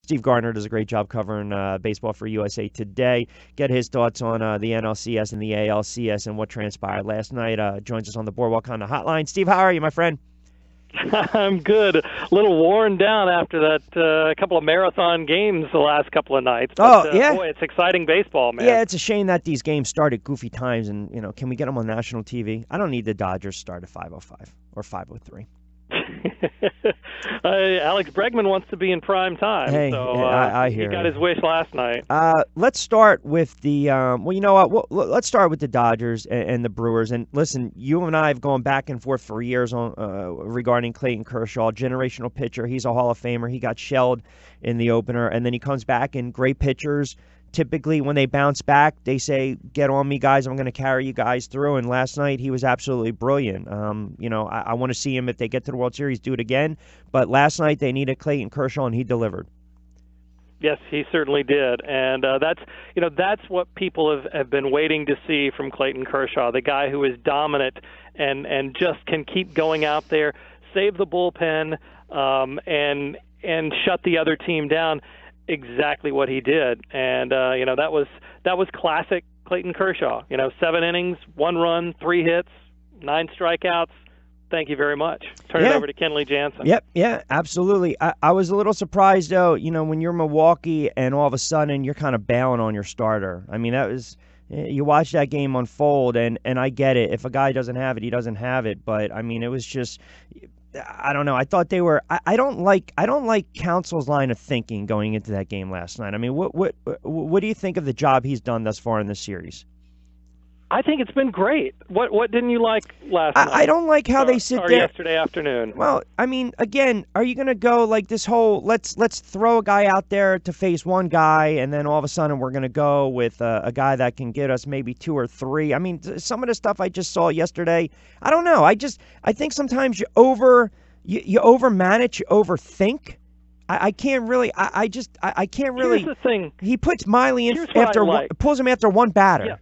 Steve Gardner does a great job covering baseball for USA Today. Get his thoughts on the NLCS and the ALCS and what transpired last night. Joins us on the Boardwalk Honda Hotline. Steve, how are you, my friend? I'm good. A little worn down after that couple of marathon games the last couple of nights. But, yeah. Boy, it's exciting baseball, man. Yeah, it's a shame that these games start at goofy times, and can we get them on national TV? I don't need the Dodgers start at 5:05 or 5:03. Alex Bregman wants to be in prime time. Hey, so I hear he got his wish last night. Let's start with the well, you know what? Let's start with the Dodgers and the Brewers. And listen, you and I have gone back and forth for years on regarding Clayton Kershaw, generational pitcher. He's a Hall of Famer. He got shelled in the opener, and then he comes back, and great pitchers typically when they bounce back, they say, get on me, guys. I'm going to carry you guys through. And last night, he was absolutely brilliant. I want to see him, if they get to the World Series, do it again. But last night, they needed Clayton Kershaw, and he delivered. Yes, he certainly did. And that's what people have been waiting to see from Clayton Kershaw, the guy who is dominant and just can keep going out there, save the bullpen, and shut the other team down. Exactly what he did. And that was classic Clayton Kershaw. 7 innings, 1 run, 3 hits, 9 strikeouts. Thank you very much. Turn it over to Kenley Jansen. Yep, yeah, absolutely. I was a little surprised, though, when you're Milwaukee and all of a sudden you're kind of bailing on your starter. I mean, that was – you watch that game unfold, and I get it. If a guy doesn't have it, he doesn't have it. But, I mean, it was just – I don't know. I thought they were. I don't like Counsell's line of thinking going into that game last night. I mean, what do you think of the job he's done thus far in this series? I think it's been great. What didn't you like last night? I don't like how they sit there. Yesterday afternoon. Well, I mean, again, are you going to go like this whole let's throw a guy out there to face one guy, and then all of a sudden we're going to go with a guy that can get us maybe 2 or 3? I mean, some of the stuff I just saw yesterday, I don't know. I think sometimes you overmanage, you overthink. I can't really. I can't really. Here's the thing. He puts Miley in pulls him after one batter. Yeah.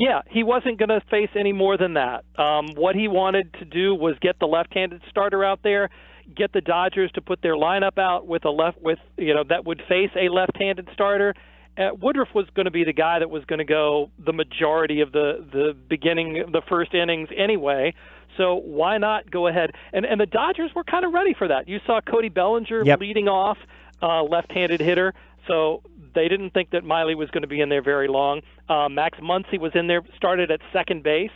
Yeah, he wasn't going to face any more than that. What he wanted to do was get the left-handed starter out there, get the Dodgers to put their lineup out with that would face a left-handed starter. Woodruff was going to be the guy that was going to go the majority of the beginning of the first innings anyway. So why not go ahead? And the Dodgers were kind of ready for that. You saw Cody Bellinger leading off, left-handed hitter. So they didn't think that Miley was going to be in there very long. Max Muncy was in there, started at second base.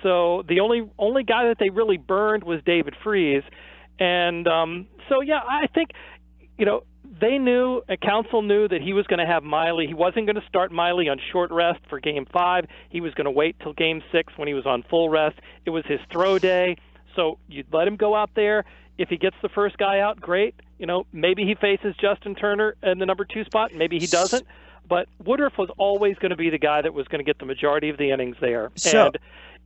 So the only guy that they really burned was David Freese. And I think, they knew, Counsell knew that he was going to have Miley. He wasn't going to start Miley on short rest for Game 5. He was going to wait till Game 6 when he was on full rest. It was his throw day. So you'd let him go out there. If he gets the first guy out, great. Maybe he faces Justin Turner in the number 2 spot. Maybe he doesn't. But Woodruff was always going to be the guy that was going to get the majority of the innings there. And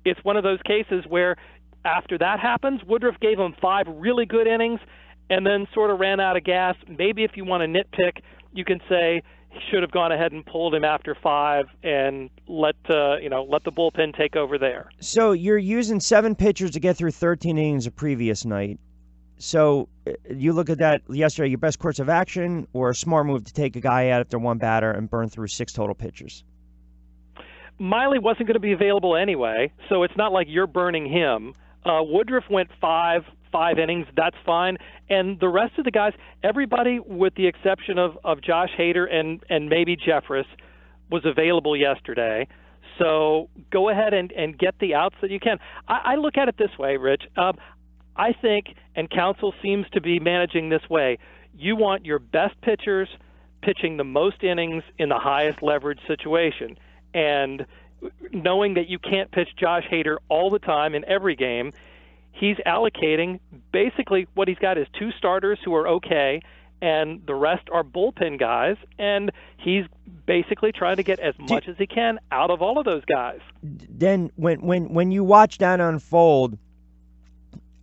it's one of those cases where after that happens, Woodruff gave him 5 really good innings and then sort of ran out of gas. Maybe if you want to nitpick, you can say he should have gone ahead and pulled him after 5 and let the bullpen take over there. So you're using 7 pitchers to get through 13 innings the previous night. So you look at that yesterday, your best course of action or a smart move to take a guy out after one batter and burn through 6 total pitchers? Miley wasn't going to be available anyway, so it's not like you're burning him. Woodruff went 5 innings. That's fine. And the rest of the guys, everybody with the exception of Josh Hader and maybe Jeffress was available yesterday. So go ahead and get the outs that you can. I look at it this way, Rich. I think, and Counsell seems to be managing this way, you want your best pitchers pitching the most innings in the highest leverage situation. And knowing that you can't pitch Josh Hader all the time in every game, he's allocating basically what he's got is 2 starters who are okay, and the rest are bullpen guys, and he's basically trying to get as much as he can out of all of those guys. Then when you watch that unfold,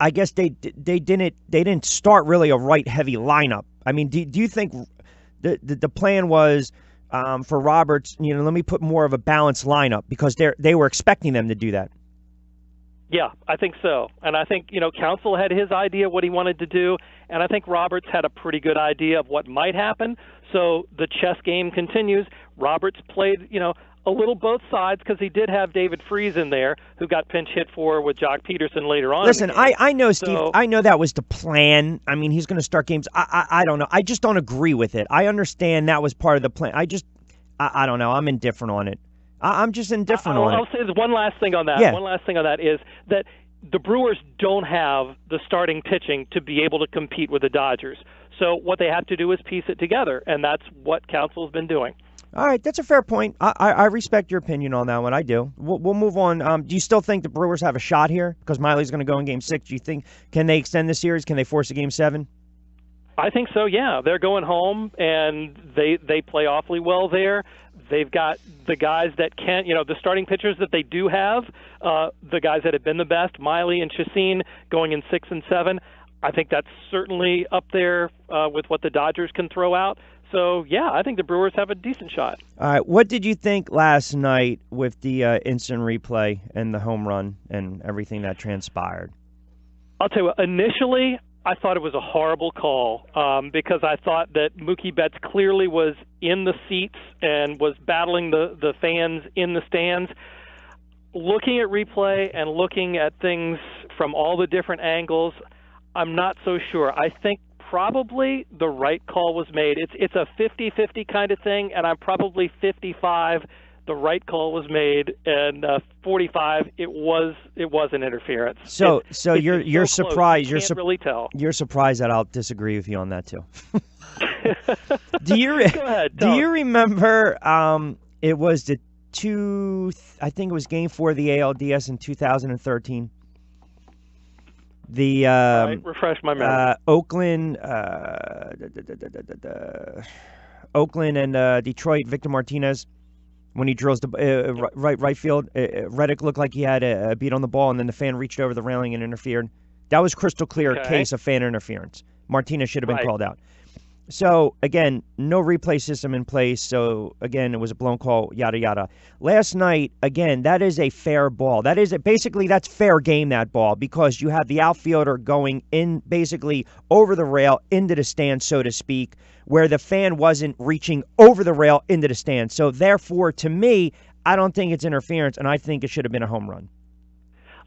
I guess they didn't start really a right heavy lineup. I mean, do you think the plan was for Roberts? Let me put more of a balanced lineup because they were expecting them to do that. Yeah, I think so. And I think, Counsell had his idea what he wanted to do, and I think Roberts had a pretty good idea of what might happen. So the chess game continues. Roberts played, a little both sides because he did have David Freese in there, who got pinch hit for with Jock Peterson later on. Listen, I know, Steve. I know that was the plan. I mean, he's going to start games. I don't know. I just don't agree with it. I understand that was part of the plan. I don't know. I'm indifferent on it. I'm just indifferent on it. I'll say one last thing on that. Yeah. One last thing on that is that the Brewers don't have the starting pitching to be able to compete with the Dodgers. So what they have to do is piece it together, and that's what Counsell's been doing. All right, that's a fair point. I respect your opinion on that one. I do. We'll move on. Do you still think the Brewers have a shot here? Because Miley's going to go in Game 6. Do you think, can they extend the series? Can they force a Game 7? I think so, yeah. They're going home, and they play awfully well there. They've got the guys that can, the starting pitchers that they do have, the guys that have been the best, Miley and Chacin, going in 6 and 7. I think that's certainly up there with what the Dodgers can throw out. So, yeah, I think the Brewers have a decent shot. All right, what did you think last night with the instant replay and the home run and everything that transpired? I'll tell you what, initially I thought it was a horrible call because I thought that Mookie Betts clearly was in the seats and was battling the fans in the stands. Looking at replay and looking at things from all the different angles, I'm not so sure. I think probably the right call was made. It's a 50-50 kind of thing, and I'm probably 55. The right call was made, and 45. It was an interference. So you're surprised. You can't really tell. You're surprised that I'll disagree with you on that too. Do you Go ahead, do you remember? It was I think it was Game 4 of the ALDS in 2013. The right, refresh my memory. Oakland and Detroit. Victor Martinez, when he drills the right field, Reddick looked like he had a beat on the ball, and then the fan reached over the railing and interfered. That was crystal clear case of fan interference. Martinez should have been called out. So, again, no replay system in place. So, again, it was a blown call, yada, yada. Last night, again, that is a fair ball. Basically, that's fair game, that ball, because you have the outfielder going in basically over the rail into the stand, so to speak, where the fan wasn't reaching over the rail into the stand. So, therefore, to me, I don't think it's interference, and I think it should have been a home run.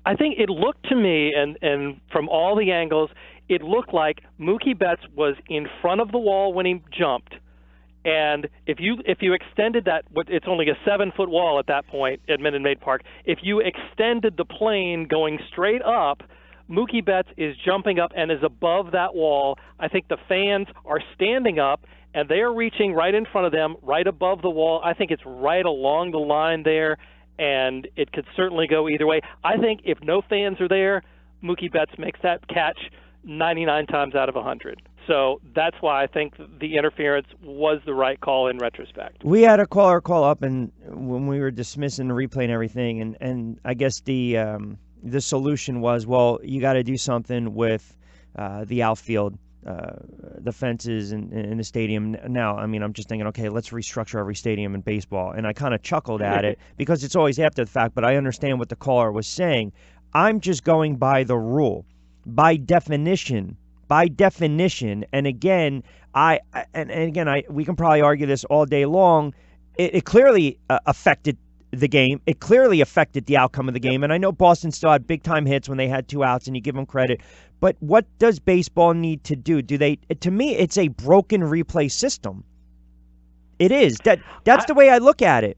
I think it looked to me, and from all the angles, it looked like Mookie Betts was in front of the wall when he jumped. And if you extended that, it's only a 7-foot wall at that point at Minute Maid Park. If you extended the plane going straight up, Mookie Betts is jumping up and is above that wall. I think the fans are standing up, and they are reaching right in front of them, right above the wall. I think it's right along the line there, and it could certainly go either way. I think if no fans are there, Mookie Betts makes that catch 99 times out of 100. So that's why I think the interference was the right call in retrospect. We had a caller call up, and when we were dismissing the replay and everything, and I guess the solution was, well, you got to do something with the outfield, the fences in the stadium. Now, I mean, I'm just thinking, okay, let's restructure every stadium in baseball. And I kind of chuckled at it because it's always after the fact, but I understand what the caller was saying. I'm just going by the rule. By definition, and again, we can probably argue this all day long. It clearly affected the game. It clearly affected the outcome of the game. And I know Boston still had big time hits when they had 2 outs, and you give them credit. But what does baseball need to do? To me, it's a broken replay system. It is. That's the way I look at it.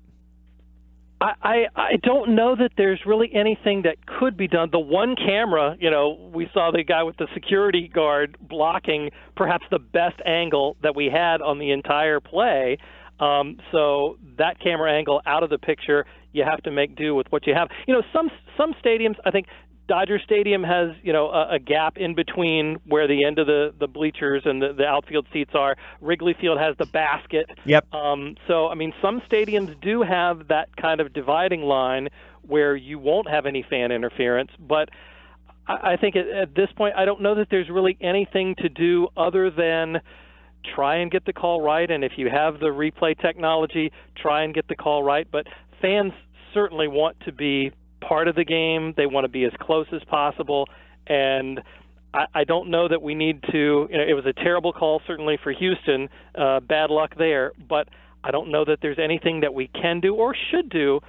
I don't know that there's really anything that could be done. The one camera, we saw the guy with the security guard blocking perhaps the best angle that we had on the entire play. So that camera angle out of the picture, you have to make do with what you have. Some stadiums, I think Dodger Stadium has, a gap in between where the end of the bleachers and the outfield seats are. Wrigley Field has the basket. Yep. So, I mean, some stadiums do have that kind of dividing line where you won't have any fan interference. But I think at this point, I don't know that there's really anything to do other than try and get the call right. And if you have the replay technology, try and get the call right. But fans certainly want to be part of the game. They want to be as close as possible. And I don't know that we need to. It was a terrible call, certainly for Houston. Bad luck there. But I don't know that there's anything that we can do or should do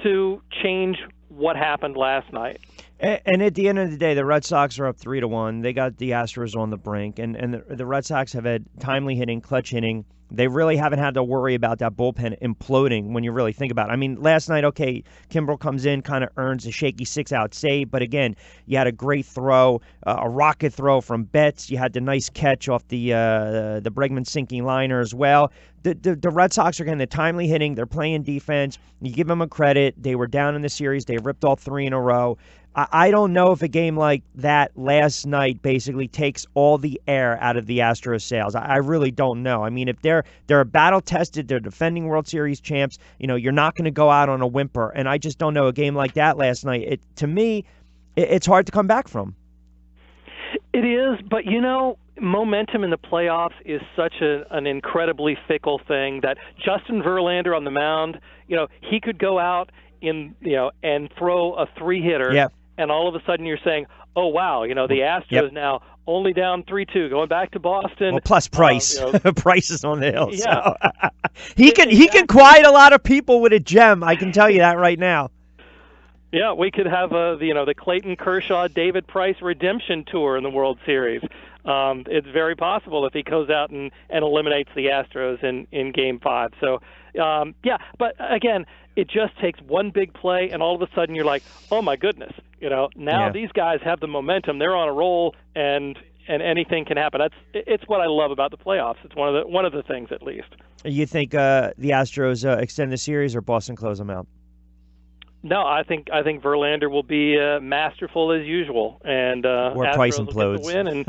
to change what happened last night. And at the end of the day, the Red Sox are up 3-1. They got the Astros on the brink, and the Red Sox have had timely hitting, clutch hitting. They really haven't had to worry about that bullpen imploding when you really think about it. I mean, last night, okay, Kimbrel comes in, kind of earns a shaky 6-out save, but again, you had a great throw, a rocket throw from Betts. You had the nice catch off the Bregman sinking liner as well. The Red Sox are getting the timely hitting. They're playing defense. You give them a credit. They were down in the series. They ripped all 3 in a row. I don't know if a game like that last night basically takes all the air out of the Astros sails. I really don't know. I mean, if they're battle-tested, they're defending World Series champs, you're not going to go out on a whimper. And I just don't know a game like that last night. To me, it's hard to come back from. It is, but momentum in the playoffs is such an incredibly fickle thing that Justin Verlander on the mound, he could go out and throw a 3-hitter. Yep. And all of a sudden you're saying, oh, wow, the Astros now only down 3-2, going back to Boston. Well, plus Price. Price is on the hill. Yeah. So. he can quiet a lot of people with a gem. I can tell you that right now. Yeah, we could have the Clayton Kershaw, David Price redemption tour in the World Series. It's very possible if he goes out and eliminates the Astros in Game 5. So, but again, it just takes one big play, and all of a sudden you're like, oh, my goodness. These guys have the momentum. They're on a roll, and anything can happen. It's what I love about the playoffs. It's one of the things, at least. You think the Astros extend the series or Boston close them out? No, I think Verlander will be masterful as usual, and or Astros Price will implodes. get the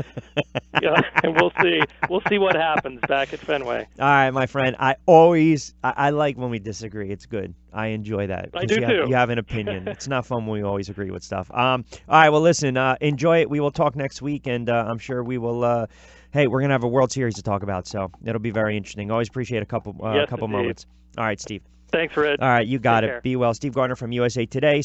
win, and we'll see. We'll see what happens back at Fenway. All right, my friend. I like when we disagree. It's good. I enjoy that. I do too. You have an opinion. It's not fun when we always agree with stuff. All right. Well, listen. Enjoy it. We will talk next week, and I'm sure we will. Hey, we're gonna have a World Series to talk about, so it'll be very interesting. Always appreciate a couple Yes, indeed. moments. All right, Steve. Thanks, Red. All right, you got Take it. care. Be well. Steve Gardner from USA Today.